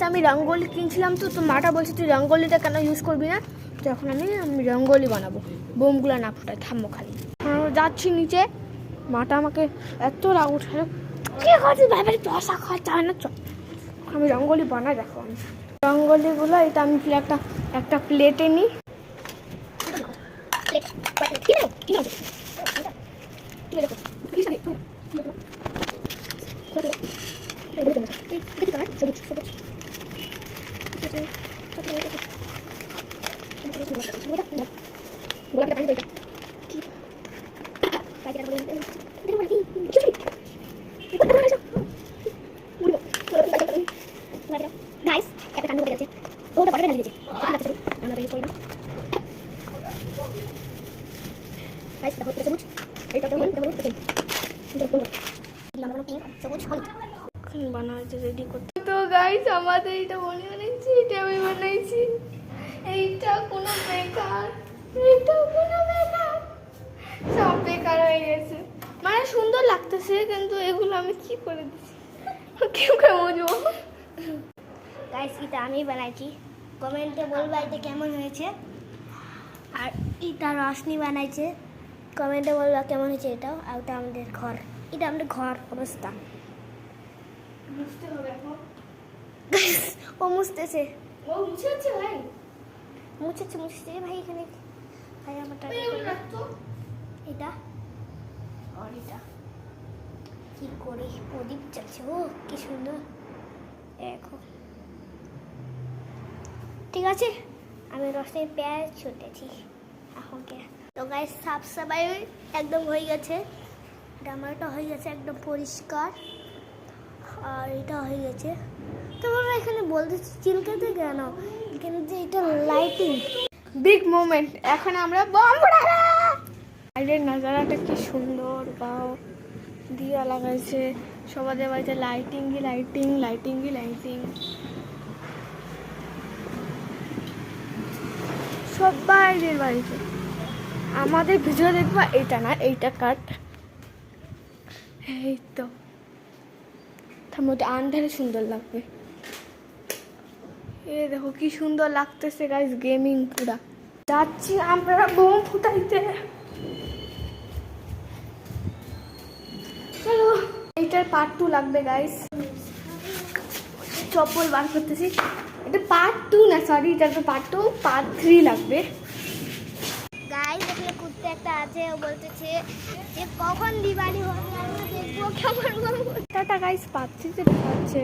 আমি রঙ্গোলি কিনছিলাম, তো মাটা বলছে তুই রঙ্গোলিটা কেন ইউজ করবি না, তো এখন আমি রঙ্গোলি বানাবো, বোমগুলো না ফুটাই, থামবো খালি। যাচ্ছি নিচে, মাটা আমাকে এত রাগ উঠে, কে করছিস ভাই, পয়সা খরচা হয় না, চল আমি রঙ্গোলি বানাই। দেখো আমি রঙ্গোলিগুলো, এটা আমি একটা প্লেটে নিই। গাইস একটা কাণ্ড ঘটে গেছে, ওটা পরে ঢেলে দিয়েছে, আমরা বের করি না গাইস। দেখো এটা সবুজ, এটা তো হলুদ, সবুজ হলুদ বানাতে রেডি করতে। তো গাইস আমাদের এটা বানিয়েছি, এটা আমি বানাইছি, এইটা কোনো বেকার, এইটা কোনো বেকার, সব বেকার হয়ে গেছে। মানে সুন্দর লাগতেছে, কিন্তু এগুলো আমি কি করে দিচ্ছি, কেউ বুঝবো। গাইস এটা আমি বানাইছি, কমেন্টে বলবা এটা কেমন হয়েছে। আর এটা রশনি বানাইছে, কমেন্টে বলবা কেমন হয়েছে এটাও। আর ওটা আমাদের ঘর, এটা আমাদের ঘর অবস্থা, মুছতে হবে এখন। ও মুছতেছে, ও মুছেছে ভাই, মুছছে ভাই। এখানে ভাই আমারটা এটা আর এটা কি করে প্রদীপ চাচ্ছে, ও কি সুন্দর দেখো। ঠিক আছে, আমি রসের পেঁয়াজ ছুটেছি এখন। তো গাইস সাফ সাফাই একদম হয়ে গেছে, ডামাটা হয়ে গেছে একদম পরিষ্কার, আর এটা হয়ে গেছে। তোমার এখানে বলতেছি চিলকাতে কেন, এখানে যে এটা লাইটিং বিগ মোমেন্ট। এখন আমরা বম ফাটাবো। বাইরের নাজারাটা কি সুন্দর, বাও দিয়া লাগাইছে সবাদের বাড়িতে, লাইটিং। সব বাইরের বাড়িতে, আমাদের ভিডিও দেখবা এইটা না, এইটা কাট। এই তো তার মধ্যে আন্ধারে সুন্দর লাগবে। এ দেখো কি সুন্দর লাগতেছে গাইস, গেমিং পুরা। যাচ্ছি আমরা বোম ফুটাইতে, চলো। এইটার পার্ট 2 লাগবে গাইস, চপ্পল বার করতেছি। এটা পার্ট 2 না, সরি, এটা তো পার্ট 2, পার্ট 3 লাগবে। গাইস এখানে কুত্তে একটা আছে, ও বলতেছে যে কখন দিওয়ালি হবে, আমরা দেখবো কেমন। টাটা গাইস, পাচ্ছি যে পাচ্ছে।